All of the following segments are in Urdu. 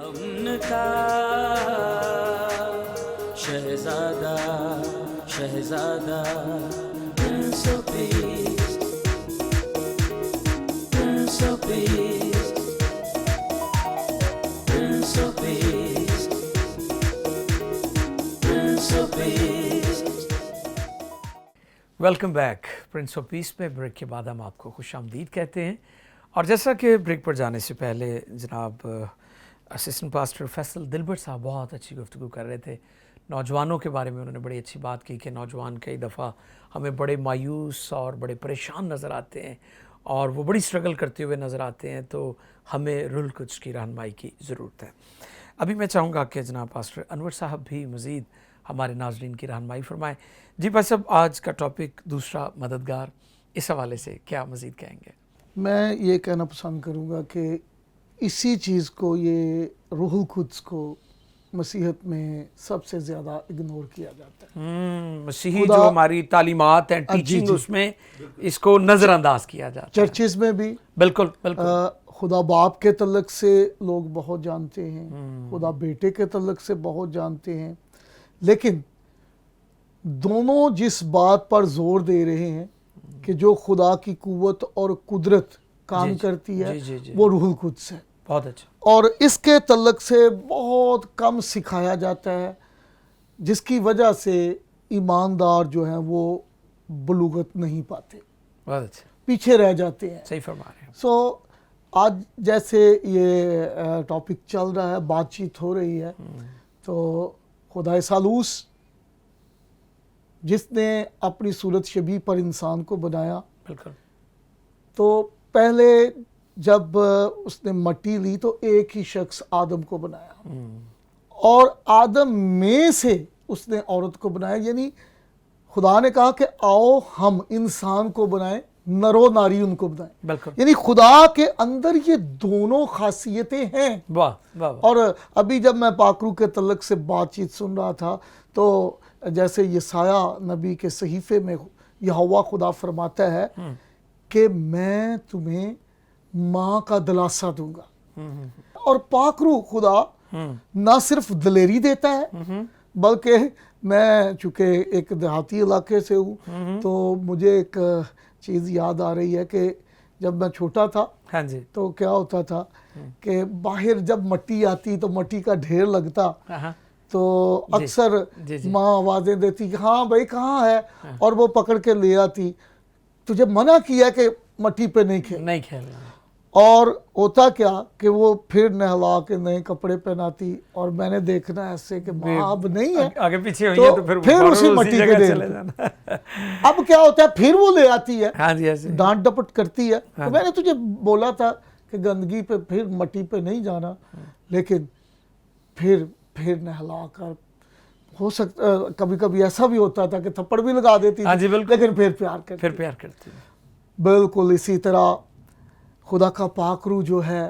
امن کا شہزادہ شہزادہ prince of peace prince of peace prince of peace prince of peace. Welcome back. Prince of peace میں بریک کے بعد ہم آپ کو خوش آمدید کہتے ہیں. اور جیسا کہ بریک پر جانے سے پہلے جناب اسسٹنٹ پاسٹر فیصل دلبر صاحب بہت اچھی گفتگو کر رہے تھے نوجوانوں کے بارے میں. انہوں نے بڑی اچھی بات کی کہ نوجوان کئی دفعہ ہمیں بڑے مایوس اور بڑے پریشان نظر آتے ہیں اور وہ بڑی سٹرگل کرتے ہوئے نظر آتے ہیں, تو ہمیں روح القدس کی رہنمائی کی ضرورت ہے. ابھی میں چاہوں گا کہ جناب پاسٹر انور صاحب بھی مزید ہمارے ناظرین کی رہنمائی فرمائیں. جی بھائی صاحب, آج کا ٹاپک دوسرا مددگار, اس حوالے سے کیا مزید کہیں گے؟ میں یہ کہنا پسند کروں گا کہ اسی چیز کو, یہ روح القدس کو مسیحیت میں سب سے زیادہ اگنور کیا جاتا ہے. مسیحی جو ہماری تعلیمات ہیں, ٹیچنگ, اس میں اس کو نظر انداز کیا جاتا ہے. چرچز میں بھی بالکل بالکل. خدا باپ کے تعلق سے لوگ بہت جانتے ہیں, خدا بیٹے کے تعلق سے بہت جانتے ہیں, لیکن دونوں جس بات پر زور دے رہے ہیں کہ جو خدا کی قوت اور قدرت کام کرتی ہے وہ روح القدس ہے. بہت اچھا. اور اس کے تعلق سے بہت کم سکھایا جاتا ہے, جس کی وجہ سے ایماندار جو ہیں وہ بلوغت نہیں پاتے, بہت اچھا, پیچھے رہ جاتے ہیں. صحیح فرما رہے ہیں. سو آج جیسے یہ ٹاپک چل رہا ہے, بات چیت ہو رہی ہے, تو خدا ثالوث جس نے اپنی صورت شبیہ پر انسان کو بنایا, بالکل, تو پہلے جب اس نے مٹی لی تو ایک ہی شخص آدم کو بنایا, اور آدم میں سے اس نے عورت کو بنایا. یعنی خدا نے کہا کہ آؤ ہم انسان کو بنائیں, نر و ناری ان کو بنائیں. بالکل. یعنی خدا کے اندر یہ دونوں خاصیتیں ہیں. واہ واہ. اور ابھی جب میں پاک روح کے تعلق سے بات چیت سن رہا تھا, تو جیسے یسایہ نبی کے صحیفے میں یہوہ خدا فرماتا ہے کہ میں تمہیں ماں کا دلاسا دوں گا. اور پاک روح خدا نہ صرف دلیری دیتا ہے, بلکہ میں چونکہ ایک دیہاتی علاقے سے ہوں, تو مجھے ایک چیز یاد آ رہی ہے کہ جب میں چھوٹا تھا, ہاں جی, تو کیا ہوتا تھا کہ باہر جب مٹی آتی تو مٹی کا ڈھیر لگتا, تو اکثر ماں آوازیں دیتی کہ ہاں بھائی کہاں ہے, اور وہ پکڑ کے لے آتی. تجھے منع کیا کہ مٹی پہ نہیں کھیلنا. اور ہوتا کیا کہ وہ پھر نہلا کے نئے کپڑے پہناتی, اور میں نے دیکھنا ایسے کہ ماں اب نہیں ہے, آگے پیچھے ہوئی ہے, تو پھر اسی مٹی پہ چلے جانا. اب کیا ہوتا ہے, پھر وہ لے آتی ہے, ہاں جی, ڈانٹ ڈپٹ کرتی ہے. تو میں نے تجھے بولا تھا کہ گندگی پہ پھر مٹی پہ نہیں جانا, لیکن پھر نہلا کر, ہو سکتا کبھی کبھی ایسا بھی ہوتا تھا کہ تھپڑ بھی لگا دیتی تھی, لیکن پھر پیار کرتی. بالکل اسی طرح خدا کا پاک روح جو ہے,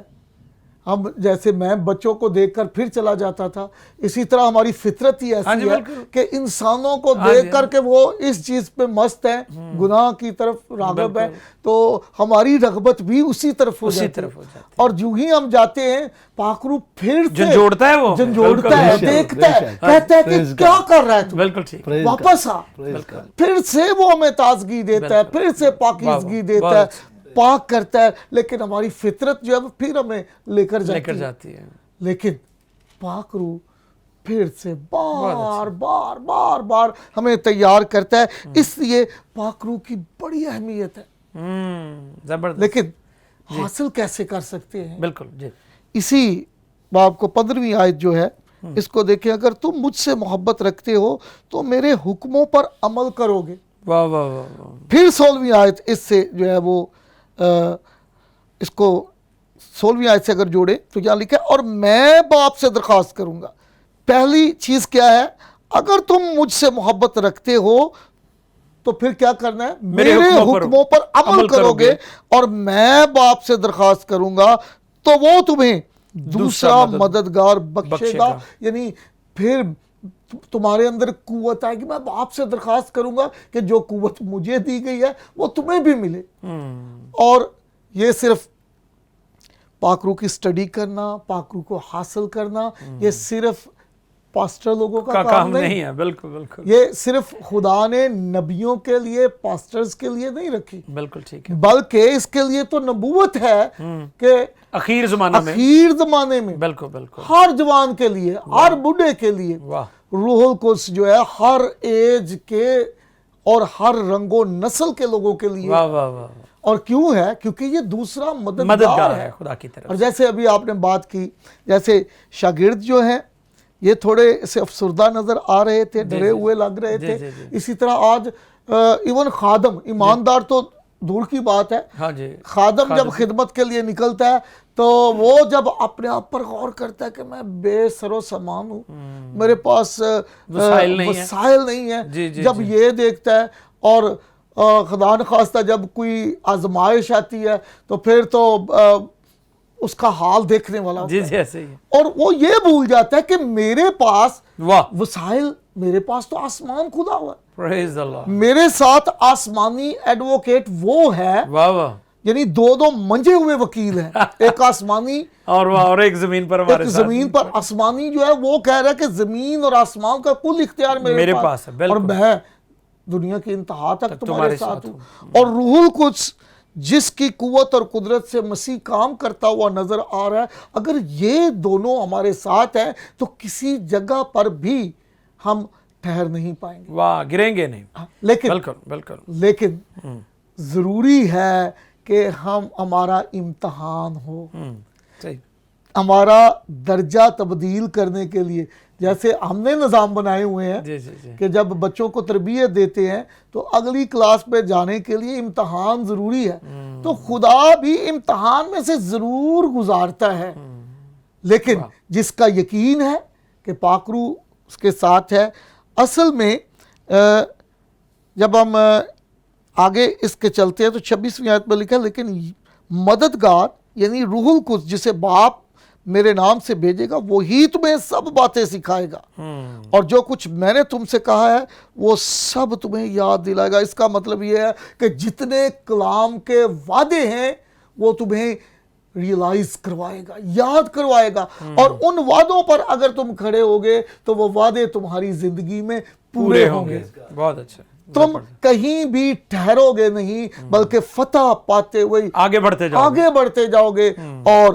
ہم جیسے میں بچوں کو دیکھ کر پھر چلا جاتا تھا, اسی طرح ہماری فطرت ہی ایسی ہے کہ انسانوں کو دیکھ کر کے وہ اس چیز پہ مست ہیں, گناہ کی طرف راغب ہیں, تو ہماری رغبت بھی اسی طرف ہو جاتی ہے. اور جو ہی ہم جاتے ہیں, پاک روح پھر سے جھنجھوڑتا ہے, دیکھتا ہے, کہتا ہے کہ کیا کر رہا ہے تو, بالکل ٹھیک, واپس آ. پھر سے وہ ہمیں تازگی دیتا ہے, پھر سے پاکیزگی دیتا ہے, پاک کرتا ہے. لیکن ہماری فطرت جو ہے پھر ہمیں لے کر جاتی ہے. لیکن پاک روح پھر سے بار بار بار بار ہمیں تیار کرتا ہے. اس لیے پاک روح کی بڑی اہمیت ہے. لیکن حاصل کیسے کر سکتے ہیں؟ بالکل جی, اسی باب کو 15ویں آیت جو ہے اس کو دیکھیں, اگر تم مجھ سے محبت رکھتے ہو تو میرے حکموں پر عمل کرو گے. واہ واہ واہ. پھر 16ویں آیت اس سے جو ہے وہ اس کو 16ویں آیت سے اگر جوڑے تو یہاں لکھا ہے, اور میں باپ سے درخواست کروں گا. پہلی چیز کیا ہے, اگر تم مجھ سے محبت رکھتے ہو تو پھر کیا کرنا ہے, میرے حکموں پر عمل کرو گے, اور میں باپ سے درخواست کروں گا تو وہ تمہیں دوسرا مددگار بخشے گا. یعنی پھر تمہارے اندر قوت آئے گی. میں باپ سے درخواست کروں گا کہ جو قوت مجھے دی گئی ہے وہ تمہیں بھی ملے. اور یہ صرف پاک روح کی اسٹڈی کرنا، پاک روح کو حاصل کرنا، یہ صرف پاسٹر لوگوں کا کام نہیں ہے. بالکل بالکل یہ صرف خدا نے نبیوں کے لیے، پاسٹرز کے لیے نہیں رکھی، بالکل ٹھیک ہے. بلکہ اس کے لیے تو نبوت ہے کہ اخیر زمانے میں بالکل بالکل ہر جوان کے لیے، ہر بوڑھے کے لیے واہ روح القدس جو ہے ہر ایج کے اور ہر رنگ و نسل کے لوگوں کے لیے. واہ واہ واہ. اور کیوں ہے؟ کیونکہ یہ دوسرا مددگار ہے خدا کی طرف. اور جیسے ابھی آپ نے بات کی، جیسے شاگرد جو ہیں یہ تھوڑے سے افسردہ نظر آ رہے تھے، ڈرے ہوئے لگ رہے تھے. اسی طرح آج ایون خادم، ایماندار تو دور کی بات ہے، خادم جب خدمت کے لیے نکلتا ہے تو وہ جب اپنے آپ پر غور کرتا ہے کہ میں بے سر و سامان ہوں، میرے پاس وسائل نہیں ہیں، جب یہ دیکھتا ہے، اور خدا نخواستہ جب کوئی آزمائش آتی ہے تو پھر تو اس کا حال دیکھنے والا ہوتا ہے. ایسے ہی. اور وہ یہ بھول جاتا ہے کہ میرے پاس وسائل، میرے پاس تو آسمان کھلا ہوا ہے. پریز اللہ. میرے ساتھ آسمانی ایڈوکیٹ وہ ہے، یعنی دو منجے ہوئے وکیل ہیں، ایک آسمانی اور ایک زمین پر ہمارے ساتھ. زمین پر آسمانی جو ہے وہ کہہ رہا ہے کہ زمین اور آسمان کا کل اختیار میرے پاس ہے، اور میں دنیا کی انتہا تک تمہارے ساتھ ہوں. اور روح القدس جس کی قوت اور قدرت سے مسیح کام کرتا ہوا نظر آ رہا ہے، اگر یہ دونوں ہمارے ساتھ ہیں تو کسی جگہ پر بھی ہم ٹھہر نہیں پائیں گے. واہ، گریں گے نہیں. لیکن ضروری ہے کہ ہمارا امتحان ہو، ہمارا درجہ تبدیل کرنے کے لیے. جیسے ہم نے نظام بنائے ہوئے ہیں کہ جب بچوں کو تربیت دیتے ہیں تو اگلی کلاس پہ جانے کے لیے امتحان ضروری ہے، تو خدا بھی امتحان میں سے ضرور گزارتا ہے. لیکن جس کا یقین ہے کہ پاک روح اس کے ساتھ ہے. اصل میں جب ہم آگے اس کے چلتے ہیں تو 26ویں آیت میں لکھا ہے، لیکن مددگار یعنی روح القدس جسے باپ میرے نام سے بھیجے گا وہی تمہیں سب باتیں سکھائے گا، اور جو کچھ میں نے تم سے کہا ہے وہ سب تمہیں یاد دلائے گا. اس کا مطلب یہ ہے کہ جتنے کلام کے وعدے ہیں وہ تمہیں ریئلائز کروائے گا، یاد کروائے گا، اور ان وعدوں پر اگر تم کھڑے ہوگے تو وہ وعدے تمہاری زندگی میں پورے ہوں گے. بہت اچھا. تم کہیں بھی ٹھہرو گے نہیں، بلکہ فتح پاتے ہوئے آگے بڑھتے جاؤ گے، اور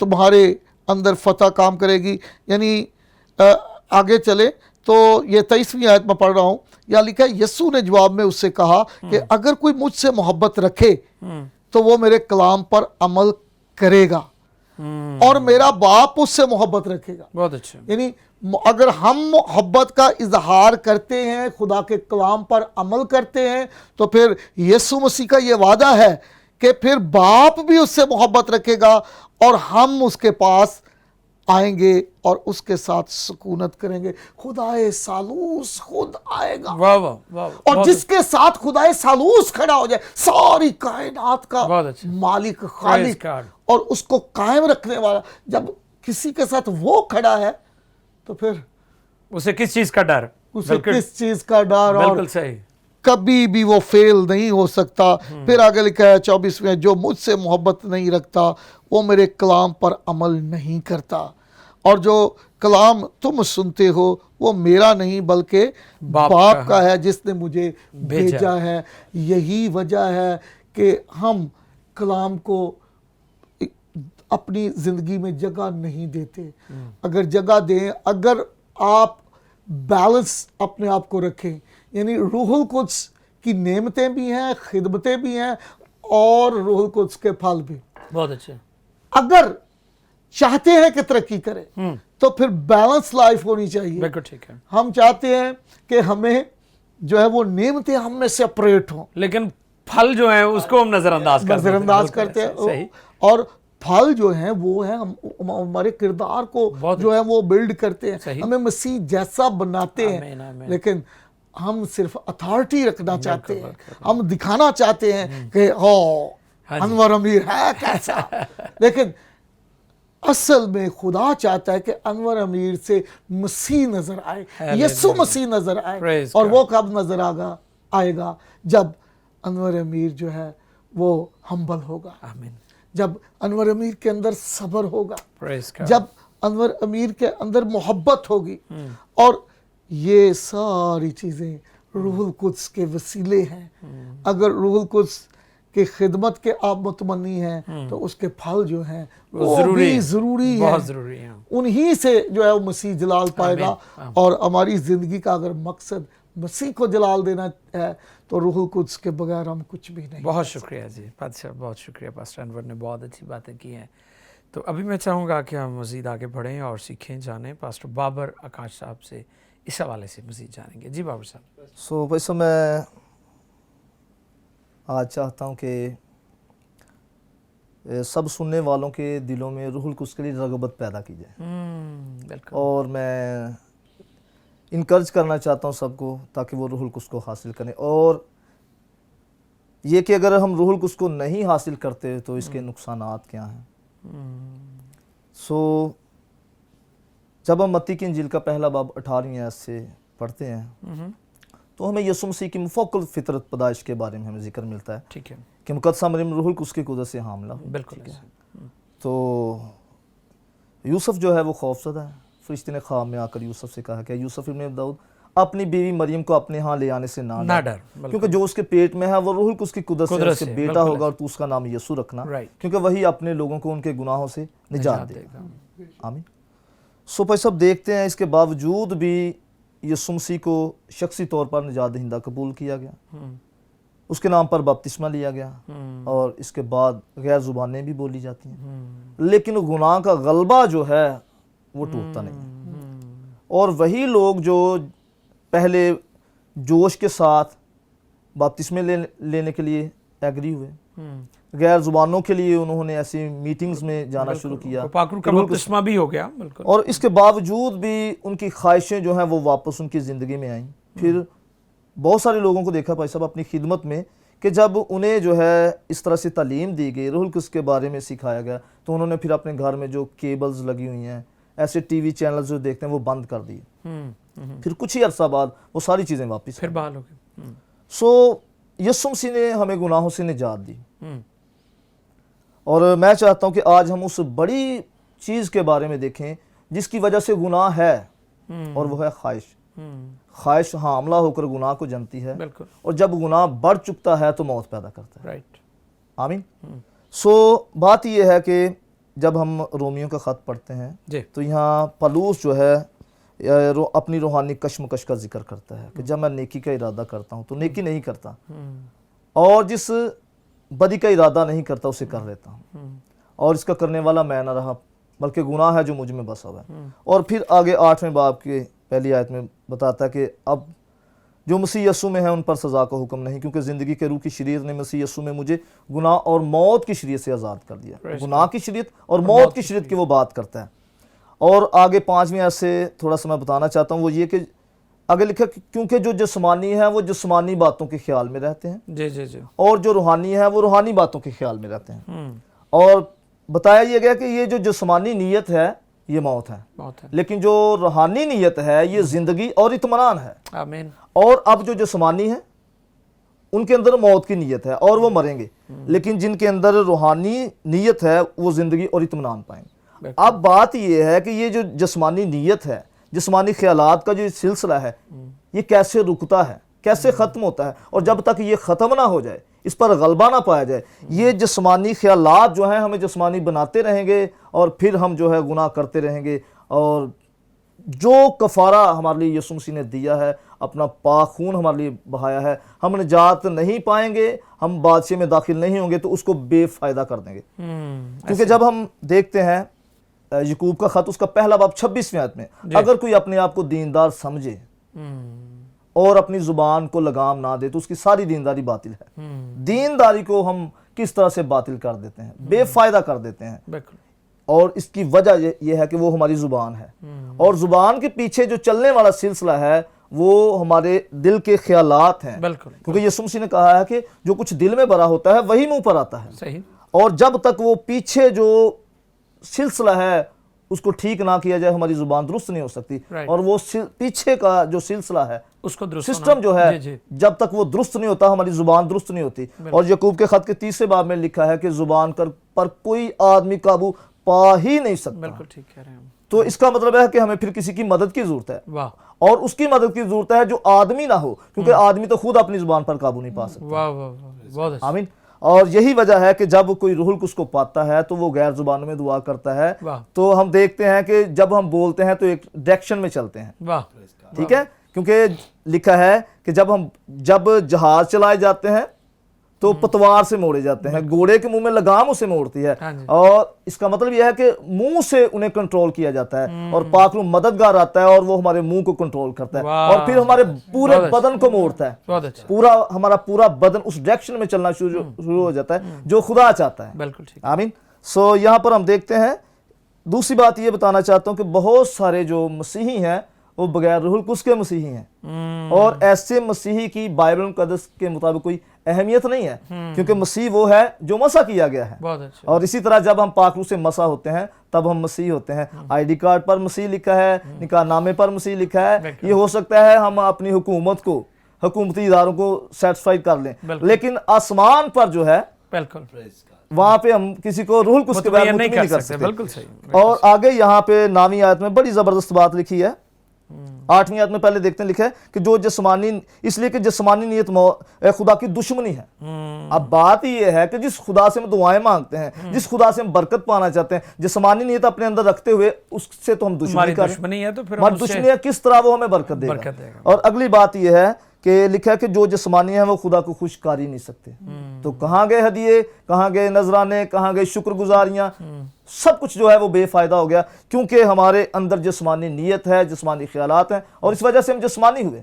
تمہارے اندر فتح کام کرے گی. یعنی آگے چلے تو یہ 23ویں آیت میں پڑھ رہا ہوں، یہاں لکھا ہے یسوع نے جواب میں اس سے کہا کہ اگر کوئی مجھ سے محبت رکھے تو وہ میرے کلام پر عمل کرے گا، اور میرا باپ اس سے محبت رکھے گا. بہت اچھا. یعنی اگر ہم محبت کا اظہار کرتے ہیں، خدا کے کلام پر عمل کرتے ہیں، تو پھر یسوع مسیح کا یہ وعدہ ہے کہ پھر باپ بھی اس سے محبت رکھے گا، اور ہم اس کے پاس آئیں گے اور اس کے ساتھ سکونت کریں گے. خدائے ثالوث خود آئے گا. واہ واہ واہ. اور جس کے ساتھ خدائے ثالوث کھڑا ہو جائے، ساری کائنات کا مالک، خالق اور اس کو قائم رکھنے والا، جب کسی کے ساتھ وہ کھڑا ہے تو پھر اسے کس چیز کا ڈر؟ کس چیز کا ڈر؟ اور بالکل صحیح. کبھی بھی وہ فیل نہیں ہو سکتا. پھر آگے لکھا ہے 24ویں، جو مجھ سے محبت نہیں رکھتا وہ میرے کلام پر عمل نہیں کرتا، اور جو کلام تم سنتے ہو وہ میرا نہیں بلکہ باپ کا ہے جس نے مجھے بھیجا ہے. یہی وجہ ہے کہ ہم کلام کو اپنی زندگی میں جگہ نہیں دیتے. اگر جگہ دیں، اگر آپ بیلنس اپنے آپ کو رکھیں، یعنی روح القدس کی نعمتیں بھی ہیں، خدمتیں بھی ہیں، اور روح القدس کے پھل بھی. بہت اچھا. اگر چاہتے ہیں کہ ترقی کریں تو پھر بیلنس لائف ہونی چاہیے. بالکل ٹھیک ہے. ہم چاہتے ہیں کہ ہمیں جو ہے وہ نعمتیں ہم میں سپریٹ ہوں، لیکن پھل جو ہیں اس کو ہم نظر انداز کرتے ہیں. اور پھل جو ہیں وہ ہیں ہمارے کردار کو جو ہے وہ بلڈ کرتے ہیں، ہمیں مسیح جیسا بناتے ہیں. لیکن ہم صرف اتھارٹی رکھنا چاہتے ہیں، ہم دکھانا چاہتے ہیں کہ انور امیر ہے کیسا. لیکن اصل میں خدا چاہتا ہے کہ انور امیر سے مسیح نظر آئے، یسوع مسیح نظر آئے. اور وہ کب نظر آئے گا؟ جب انور امیر جو ہے وہ ہمبل ہوگا، جب انور امیر کے اندر صبر ہوگا، Praise God. جب انور امیر کے اندر محبت ہوگی، اور یہ ساری چیزیں روح القدس کے وسیلے ہیں. اگر روح القدس کی خدمت کے آپ متمنی ہیں تو اس کے پھل جو ہیں وہ بھی ضروری ہیں. بہت ضروری ہیں. انہی سے جو ہے وہ مسیح جلال پائے گا. آمین. اور ہماری زندگی کا اگر مقصد مسیح کو جلال دینا ہے تو روح القدس کے بغیر ہم کچھ بھی نہیں. بہت شکریہ جی پادشاہ، بہت شکریہ پاسٹر انور نے بہت اچھی باتیں کی ہیں. تو ابھی میں چاہوں گا کہ ہم مزید آگے بڑھیں اور سیکھیں، جانیں. پاسٹر بابر آکاش صاحب سے اس حوالے سے مزید جانیں گے. جی بابر صاحب. بھائی صاحب، میں آج چاہتا ہوں کہ سب سننے والوں کے دلوں میں روح القدس کے لیے رغبت پیدا کی جائے، بالکل. اور میں انکرج کرنا چاہتا ہوں سب کو تاکہ وہ روح القدس کو حاصل کریں. اور یہ کہ اگر ہم روح القدس کو نہیں حاصل کرتے تو اس کے نقصانات کیا ہیں. جب ہم متی کی انجیل کا پہلا باب 18ویں آیت سے پڑھتے ہیں تو ہمیں یسوع مسیح کی مفوق الفطرت پیدائش کے بارے میں ہمیں ذکر ملتا ہے ٹھیک ہے. کہ مقدسہ مریم روح القدس کی قدرت سے حاملہ ہوئی. بالکل. تو یوسف جو ہے وہ خوف زدہ ہے. فرشتے نے خواب میں آ کر یوسف سے کہا کہ یوسف ابن داؤد اپنی بیوی مریم کو اپنے ہاں لے آنے سے نہ ڈر، کیونکہ جو اس کے پیٹ میں ہے وہ روح القدس کی قدرت سے اس کے بیٹا ہوگا، اور تو اس کا نام یسوع رکھنا، کیونکہ وہی اپنے لوگوں کو ان کے گناہوں سے نجات دے گا. آمین. بھائی سب دیکھتے ہیں اس کے باوجود بھی یسوع مسیح کو شخصی طور پر نجات دہندہ قبول کیا گیا، اس کے نام پر بپتسمہ لیا گیا، اور اس کے بعد غیر زبانیں بھی بولی جاتی ہیں، لیکن گناہ کا غلبہ جو ہے وہ ٹوٹتا نہیں. اور وہی لوگ جو پہلے جوش کے ساتھ بپتسمے لینے کے لیے ایگری ہوئے، غیر زبانوں کے لیے انہوں نے ایسی میٹنگز میں جانا شروع کیا، پاکرو کا بپتسمہ بھی ہو گیا. بالکل. اور اس کے باوجود بھی ان کی خواہشیں جو ہیں وہ واپس ان کی زندگی میں آئیں. پھر بہت سارے لوگوں کو دیکھا بھائی صاحب اپنی خدمت میں کہ جب انہیں جو ہے اس طرح سے تعلیم دی گئی، روح القدس کے بارے میں سکھایا گیا، تو انہوں نے پھر اپنے گھر میں جو کیبلز لگی ہوئی ہیں، ایسے ٹی وی چینلز جو دیکھتے ہیں، وہ بند کر دیے. پھر کچھ ہی عرصہ بعد وہ ساری چیزیں واپس پھر بحال ہو گئی. یسوع مسیح نے ہمیں گناہوں سے نجات دی. اور میں چاہتا ہوں کہ آج ہم اس بڑی چیز کے بارے میں دیکھیں جس کی وجہ سے گناہ ہے، اور وہ ہے خواہش. خواہش حاملہ ہو کر گناہ کو جنتی ہے، اور جب گناہ بڑھ چکتا ہے تو موت پیدا کرتا ہے. آمین. بات یہ ہے کہ جب ہم رومیوں کا خط پڑھتے ہیں تو یہاں پولس جو ہے اپنی روحانی کشمکش کا ذکر کرتا ہے کہ جب میں نیکی کا ارادہ کرتا ہوں تو نیکی نہیں کرتا، اور جس بدی کا ارادہ نہیں کرتا اسے کر لیتا ہوں، اور اس کا کرنے والا میں نہ رہا بلکہ گناہ ہے جو مجھ میں بسا ہوا ہے. اور پھر آگے 8ویں باب کے پہلی آیت میں بتاتا ہے کہ اب جو مسیح یسوع میں ہیں ان پر سزا کا حکم نہیں، کیونکہ زندگی کے روح کی شریعت نے مسیح یسوع میں مجھے گناہ اور موت کی شریعت سے آزاد کر دیا. گناہ کی شریعت اور موت کی شریعت کی وہ بات کرتا ہے. اور آگے 5ویں آیت سے تھوڑا سا میں بتانا چاہتا ہوں، وہ یہ کہ آگے لکھا کیونکہ جو جسمانی ہے وہ جسمانی باتوں کے خیال میں رہتے ہیں، اور جو روحانی ہے وہ روحانی باتوں کے خیال میں رہتے ہیں. اور بتایا یہ گیا کہ یہ جو جسمانی نیت ہے یہ موت ہے، لیکن جو روحانی نیت ہے یہ زندگی اور اطمینان ہے. آمین. اور اب جو جسمانی ہیں ان کے اندر موت کی نیت ہے اور وہ مریں گے، لیکن جن کے اندر روحانی نیت ہے وہ زندگی اور اطمینان پائیں گے. اب بات یہ ہے کہ یہ جو جسمانی نیت ہے، جسمانی خیالات کا جو سلسلہ ہے، یہ کیسے رکتا ہے، کیسے ختم ہوتا ہے. اور جب تک یہ ختم نہ ہو جائے، اس پر غلبہ نہ پایا جائے، یہ جسمانی خیالات جو ہیں ہمیں جسمانی بناتے رہیں گے، اور پھر ہم جو ہے گناہ کرتے رہیں گے. اور جو کفارہ ہمارے لیے یسوع مسیح نے دیا ہے، اپنا پاک خون ہمارے لیے بہایا ہے، ہم نجات نہیں پائیں گے، ہم بادشاہ میں داخل نہیں ہوں گے تو اس کو بے فائدہ کر دیں گے. کیونکہ جب ہم دیکھتے ہیں یعقوب کا خط اس کا پہلا باب 26ویں آیت میں، اگر کوئی اپنے آپ کو دیندار سمجھے اور اپنی زبان کو لگام نہ دے تو اس کی ساری دینداری باطل ہے. دینداری کو ہم کس طرح سے باطل کر دیتے ہیں، بے فائدہ کر دیتے ہیں، اور اس کی وجہ یہ ہے کہ وہ ہماری زبان ہے. اور زبان کے پیچھے جو چلنے والا سلسلہ ہے وہ ہمارے دل کے خیالات ہیں، کیونکہ یسوع مسیح نے کہا ہے کہ جو کچھ دل میں بھرا ہوتا ہے وہی منہ پر آتا ہے. اور جب تک وہ پیچھے جو سلسلہ ہے اس کو ٹھیک نہ کیا جائے ہماری زبان درست نہیں ہو سکتی. اور وہ پیچھے کا جو سلسلہ ہے اس کو درست سسٹم جو ہے جی جی جب تک وہ درست نہیں ہوتا ہماری زبان درست نہیں ہوتی. اور یعقوب کے خط کے 30 باب میں لکھا ہے کہ زبان پر کوئی آدمی قابو پا ہی نہیں سکتا. بالکل ٹھیک کہہ رہے ہیں. تو اس کا مطلب ہے کہ ہمیں پھر کسی کی مدد کی ضرورت ہے, واہ اور اس کی مدد کی ضرورت ہے جو آدمی نہ ہو, کیونکہ آدمی تو خود اپنی زبان پر قابو نہیں پا سکتا. واہ واہ واہ بہت اچھا. آمین. اور یہی وجہ ہے کہ جب کوئی روح القدس کو پاتا ہے تو وہ غیر زبانوں میں دعا کرتا ہے. واہ تو ہم دیکھتے ہیں کہ جب ہم بولتے ہیں تو ایک ڈائریکشن میں چلتے ہیں, واہ ٹھیک ہے, کیونکہ لکھا ہے کہ جب جہاز چلائے جاتے ہیں تو پتوار سے موڑے جاتے ہیں, گھوڑے کے منہ میں لگام اسے موڑتی ہے, ہاں جی. اور اس کا مطلب یہ ہے کہ منہ سے انہیں کنٹرول کیا جاتا ہے, اور پاک روح مددگار آتا ہے اور وہ ہمارے منہ کو کنٹرول کرتا ہے, واہ. اور پھر ہمارے پورے بہت اچھا. بدن کو موڑتا ہے, بہت اچھا. ہمارا پورا بدن اس ڈائریکشن میں چلنا شروع ہو جاتا ہے جو خدا چاہتا ہے. بالکل ٹھیک. آمین. سو یہاں پر ہم دیکھتے ہیں, دوسری بات یہ بتانا چاہتا ہوں کہ بہت سارے جو مسیحی ہیں وہ بغیر روح القدس کے مسیحی ہیں, اور ایسے مسیحی کی بائبل مقدس کے مطابق کوئی اہمیت نہیں ہے, کیونکہ مسیح وہ ہے جو مسح کیا گیا ہے. بہت اچھا. اور اسی طرح جب ہم پاک روح سے مسح ہوتے ہیں تب ہم مسیح ہوتے ہیں. آئی ڈی کارڈ پر مسیح لکھا ہے, نکاح نامے پر مسیح لکھا ہے. یہ ہو سکتا ہے ہم اپنی حکومتی اداروں کو سیٹسفائی کر لیں, لیکن آسمان پر جو ہے بالکل وہاں پہ ہم کسی کو روح القدس کے بغیر مطمئن نہیں کر سکتے. بالکل صحیح. اور آگے یہاں پہ 9ویں آیت میں بڑی زبردست بات لکھی ہے. 8ویں آیت میں پہلے دیکھتے ہیں لکھا ہے کہ جو جسمانی, اس لیے کہ جسمانی نیت خدا کی دشمنی ہے. اب بات یہ ہے کہ جس خدا سے ہم دعائیں مانگتے ہیں, جس خدا سے ہم برکت پانا چاہتے ہیں, جسمانی نیت اپنے اندر رکھتے ہوئے اس سے تو ہم دشمنی کر رہے ہیں. دشمنی ہے تو پھر ہماری دشمنی ہے, کس طرح وہ ہمیں برکت دے گا. اور اگلی بات یہ ہے کہ لکھا ہے کہ جو جسمانی ہیں وہ خدا کو خوش کر ہی نہیں سکتے. تو کہاں گئے ہدیے, کہاں گئے نذرانے, کہاں گئے شکر گزاریاں, سب کچھ جو ہے وہ بے فائدہ ہو گیا, کیونکہ ہمارے اندر جسمانی نیت ہے, جسمانی خیالات ہیں, اور اس وجہ سے ہم جسمانی ہوئے.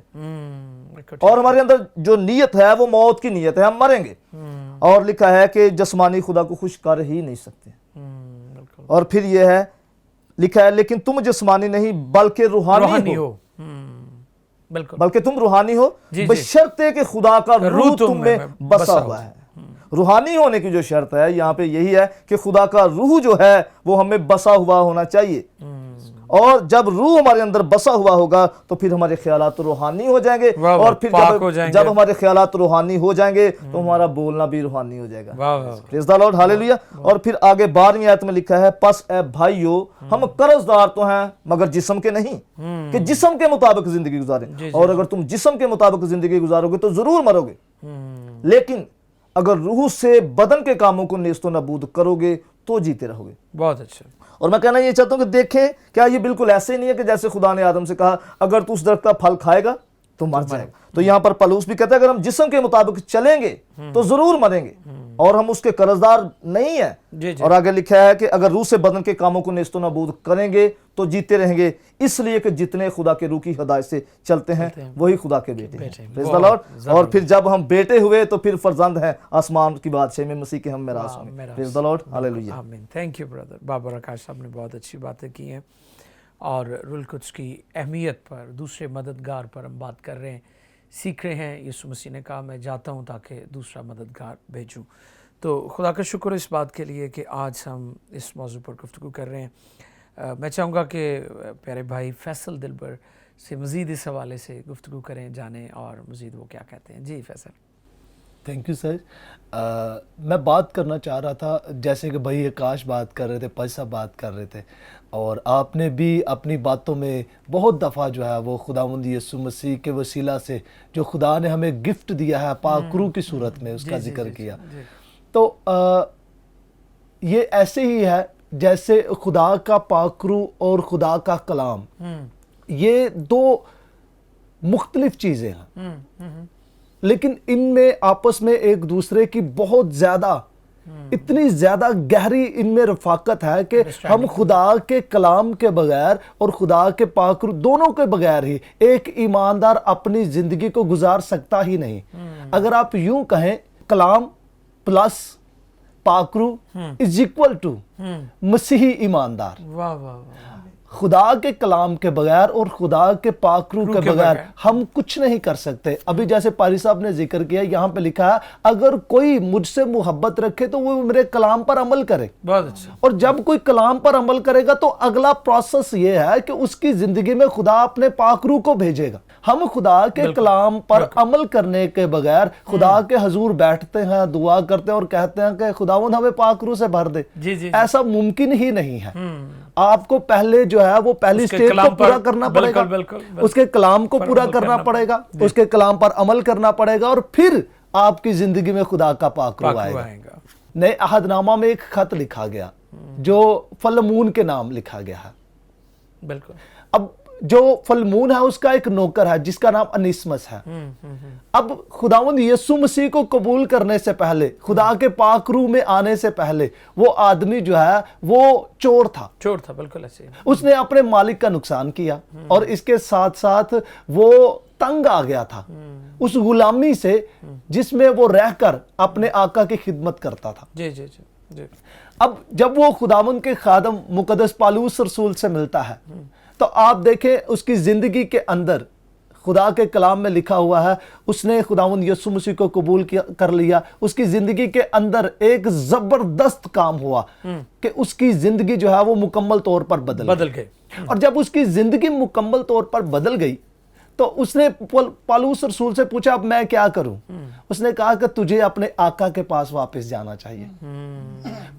اور ہمارے اندر جو نیت ہے وہ موت کی نیت ہے, ہم مریں گے. اور لکھا ہے کہ جسمانی خدا کو خوش کر ہی نہیں سکتے. اور پھر یہ ہے لکھا ہے لیکن تم جسمانی نہیں بلکہ روحانی ہو. بلکہ تم روحانی ہو بشرطے کہ خدا کا روح تم میں بسا ہوا ہے. روحانی ہونے کی جو شرط ہے یہاں پہ یہی ہے کہ خدا کا روح جو ہے وہ ہمیں بسا ہوا ہونا چاہیے. اور جب روح ہمارے اندر بسا ہوا ہوگا تو پھر ہمارے خیالات روحانی ہو جائیں گے, اور پھر جب ہمارے خیالات روحانی ہو جائیں گے تو ہمارا بولنا بھی روحانی ہو جائے گا. پریز دی لارڈ, ہاللیلویہ. اور پھر آگے 12ویں آیت میں لکھا ہے پس اے بھائیو ہم قرض دار تو ہیں مگر جسم کے نہیں, کہ جسم کے مطابق زندگی گزاریں. اور اگر تم جسم کے مطابق زندگی گزارو گے تو ضرور مرو گے, لیکن اگر روح سے بدن کے کاموں کو نیست و نابود کرو گے تو جیتے رہو گے. بہت اچھا. اور میں کہنا یہ چاہتا ہوں کہ دیکھیں کیا یہ بالکل ایسے ہی نہیں ہے کہ جیسے خدا نے آدم سے کہا اگر تو اس درخت کا پھل کھائے گا تو مر جائے گا. تو یہاں پر پولس بھی کہتا ہے اگر ہم جسم کے مطابق چلیں گے تو ضرور مریں گے, اور ہم اس کے قرضدار نہیں ہیں. اور آگے لکھا ہے کہ اگر روح سے بدن کے کاموں کو نیست و نابود کریں گے تو جیتے رہیں گے, اس لیے کہ جتنے خدا کے روح کی ہدایت سے چلتے ہیں وہی خدا کے بیٹے ہیں. پریز دی لارڈ. اور پھر جب ہم بیٹے ہوئے تو پھر فرزند ہیں آسمان کی بادشاہی میں مسیح کے ہم میراث ہوں گے. پریز دی لارڈ, ہاللیلویہ. آمین. Thank you brother Babar Akash صاحب نے بہت اچھی باتیں کی ہیں, اور روح القدس کی اہمیت پر, دوسرے مددگار پر ہم بات کر رہے ہیں, سیکھ رہے ہیں. یسوع مسیح نے کہا میں جاتا ہوں تاکہ دوسرا مددگار بھیجوں. تو خدا کا شکر اس بات کے لیے کہ آج ہم اس موضوع پر گفتگو کر رہے ہیں. میں چاہوں گا کہ پیارے بھائی فیصل دلبر سے مزید اس حوالے سے گفتگو کریں, جانیں اور مزید وہ کیا کہتے ہیں. جی فیصل. Thank you sir. میں بات کرنا چاہ رہا تھا, جیسے کہ بھائی آکاش بات کر رہے تھے, پاش صاحب بات کر رہے تھے, اور آپ نے بھی اپنی باتوں میں بہت دفعہ جو ہے وہ خداوند یسوع مسیح کے وسیلہ سے جو خدا نے ہمیں گفٹ دیا ہے پاک روح کی صورت میں اس کا ذکر کیا. تو یہ ایسے ہی ہے جیسے خدا کا پاک روح اور خدا کا کلام, یہ دو مختلف چیزیں ہیں, لیکن ان میں آپس میں ایک دوسرے کی بہت زیادہ, اتنی زیادہ گہری ان میں رفاقت ہے کہ ہم خدا کے کلام کے بغیر اور خدا کے پاک روح دونوں کے بغیر ہی ایک ایماندار اپنی زندگی کو گزار سکتا ہی نہیں. اگر آپ یوں کہیں کلام پلس پاک روح از ایکول ٹو مسیحی ایماندار. خدا کے کلام کے بغیر اور خدا کے پاک روح کے بغیر ہم کچھ نہیں کر سکتے. ابھی جیسے پاری صاحب نے ذکر کیا, یہاں پہ لکھا ہے اگر کوئی مجھ سے محبت رکھے تو وہ میرے کلام پر عمل کرے. بہت اچھا. اور جب کوئی کلام پر عمل کرے گا تو اگلا پروسیس یہ ہے کہ اس کی زندگی میں خدا اپنے پاک روح کو بھیجے گا. ہم خدا کے کلام پر عمل کرنے کے بغیر خدا کے حضور بیٹھتے ہیں, دعا کرتے ہیں اور کہتے ہیں کہ خداوند ہمیں پاک روح سے بھر دے, ایسا ممکن ہی نہیں ہے. آپ کو پہلے جو ہے وہ پہلی سٹیپ کو پورا کرنا پڑے گا, اس کے کلام کو پورا کرنا پڑے گا, اس کے کلام پر عمل کرنا پڑے گا, اور پھر آپ کی زندگی میں خدا کا پاک روح آئے گا. نئے عہد نامہ میں ایک خط لکھا گیا جو فلمون کے نام لکھا گیا ہے. بالکل. اب جو فلمون ہے اس کا ایک نوکر ہے جس کا نام انیسمس ہے. اب خداوند یسوع مسیح کو قبول کرنے سے پہلے, خدا کے پاک روح میں آنے سے پہلے, وہ آدمی جو ہے وہ چور تھا. بالکل ایسے. اس نے اپنے مالک کا نقصان کیا اور اس کے ساتھ ساتھ وہ تنگ آ گیا تھا اس غلامی سے جس میں وہ رہ کر اپنے آقا کی خدمت کرتا تھا. جی. اب جب وہ خداوند کے خادم مقدس پالوس رسول سے ملتا ہے تو آپ دیکھیں اس کی زندگی کے اندر خدا کے کلام میں لکھا ہوا ہے اس نے خداوند یسوع مسیح کو قبول کر لیا. اس کی زندگی کے اندر ایک زبردست کام ہوا کہ اس کی زندگی جو ہے وہ مکمل طور پر بدل گئی. اور جب اس کی زندگی مکمل طور پر بدل گئی تو اس نے پالوس رسول سے پوچھا اب میں کیا کروں. اس نے کہا کہ تجھے اپنے آقا کے پاس واپس جانا چاہیے.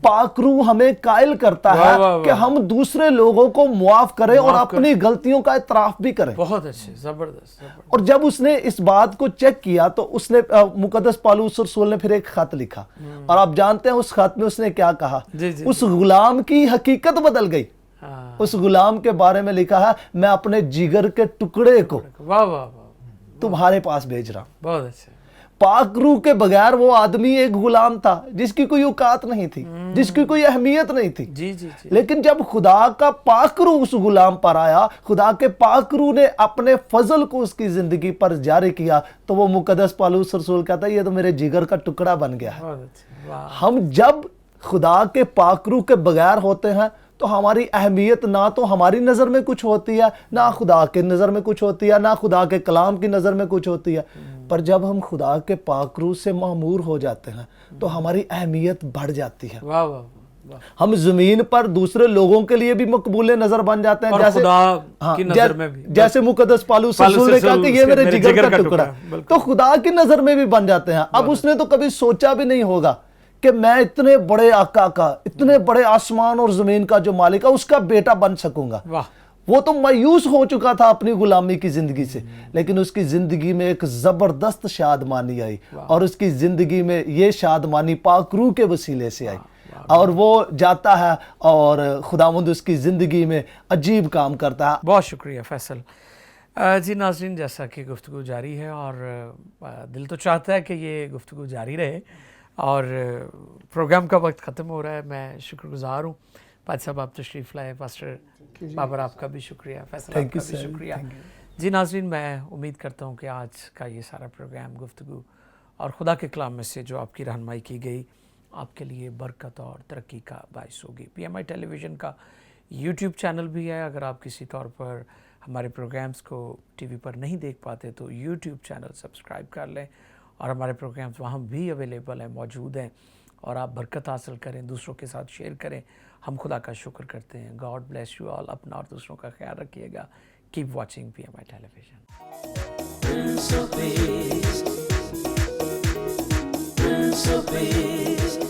پاک روح ہمیں قائل کرتا ہے کہ ہم دوسرے لوگوں کو معاف کریں اور اپنی غلطیوں کا اعتراف بھی کریں. بہت اچھے, زبردست. اور جب اس نے اس بات کو چیک کیا تو اس نے مقدس پالوس رسول نے پھر ایک خط لکھا, اور آپ جانتے ہیں اس خط میں اس نے کیا کہا. اس غلام کی حقیقت بدل گئی. اس غلام کے بارے میں لکھا ہے میں اپنے جگر کے ٹکڑے کو تمہارے پاس بھیج رہا ہوں. بہت اچھا. پاک روح کے بغیر وہ آدمی ایک غلام تھا جس کی کوئی اوقات نہیں تھی, جس کی کوئی اہمیت نہیں تھی. لیکن جب خدا کا پاک روح اس غلام پر آیا, خدا کے پاک روح نے اپنے فضل کو اس کی زندگی پر جاری کیا, تو وہ مقدس پالوس رسول کہتا ہے یہ تو میرے جگر کا ٹکڑا بن گیا ہے. ہم جب خدا کے پاک روح کے بغیر ہوتے ہیں تو ہماری اہمیت نہ تو ہماری نظر میں کچھ ہوتی ہے, نہ خدا کے نظر میں کچھ ہوتی ہے, نہ خدا کے کلام کی نظر میں کچھ ہوتی ہے. پر جب ہم خدا کے پاک روح سے معمور ہو جاتے ہیں تو ہماری اہمیت بڑھ جاتی ہے. ہم زمین پر دوسرے لوگوں کے لیے بھی مقبول نظر بن جاتے ہیں, جیسے مقدس پالوس رسول نے کہا کہ یہ میرے جگر کا ٹکڑا, تو خدا کی نظر میں بھی بن جاتے ہیں. اب اس نے تو کبھی سوچا بھی نہیں ہوگا کہ میں اتنے بڑے آقا کا, اتنے بڑے آسمان اور زمین کا جو مالک ہے اس کا بیٹا بن سکوں گا. وہ تو مایوس ہو چکا تھا اپنی غلامی کی زندگی سے, لیکن اس کی زندگی میں ایک زبردست شادمانی آئی, اور اس کی زندگی میں یہ شادمانی پاک روح کے وسیلے سے آئی, اور وہ جاتا ہے اور خداوند اس کی زندگی میں عجیب کام کرتا ہے. بہت شکریہ فیصل. جی ناظرین, جیسا کہ گفتگو جاری ہے اور دل تو چاہتا ہے کہ یہ گفتگو جاری رہے, اور پروگرام کا وقت ختم ہو رہا ہے. میں شکر گزار ہوں پاج صاحب آپ تشریف لائے, پاسٹر بابر آپ کا بھی شکریہ, فیصل آپ کا بھی شکریہ. جی ناظرین, میں امید کرتا ہوں کہ آج کا یہ سارا پروگرام, گفتگو اور خدا کے کلام میں سے جو آپ کی رہنمائی کی گئی آپ کے لیے برکت اور ترقی کا باعث ہوگی. پی ایم آئی ٹیلی ویژن کا یوٹیوب چینل بھی ہے, اگر آپ کسی طور پر ہمارے پروگرامز کو ٹی وی پر نہیں دیکھ پاتے تو یوٹیوب چینل سبسکرائب کر لیں, اور ہمارے پروگرامز وہاں بھی اویلیبل ہیں, موجود ہیں, اور آپ برکت حاصل کریں, دوسروں کے ساتھ شیئر کریں. ہم خدا کا شکر کرتے ہیں. God bless you all. اپنا اور دوسروں کا خیال رکھیے گا. Keep watching P M I television. Prince of Peace, Prince of Peace.